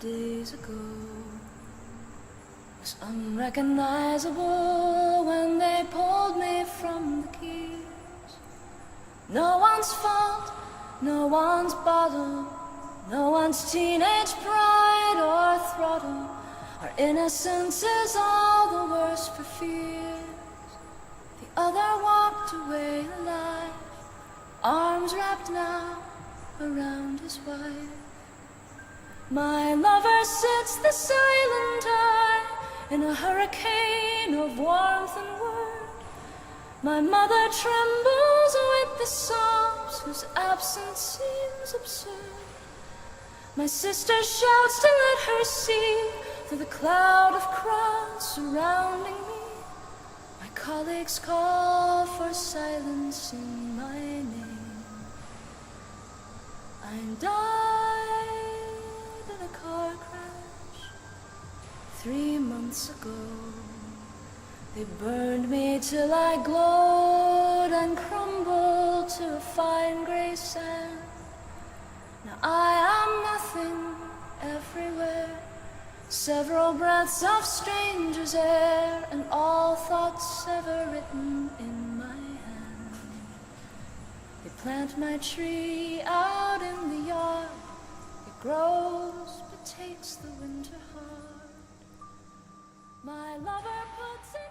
days ago was unrecognizable when they pulled me from the keys. No one's fault, no one's bottle, no one's teenage pride or throttle. Our innocence is all the worse for fears. The other walked away alive, arms wrapped now around his wife. My lover sits the silent eye in a hurricane of warmth and word. My mother trembles with the sobs whose absence seems absurd. My sister shouts to let her see through the cloud of crowds surrounding me. My colleagues call for silence in my name. I died in a car crash 3 months ago. They burned me till I glowed and crumbled to a fine gray sand. Now I am nothing everywhere, several breaths of strangers' air, and all thoughts ever written in my hand. They plant my tree out in the yard. It grows but takes the winter hard. My lover puts it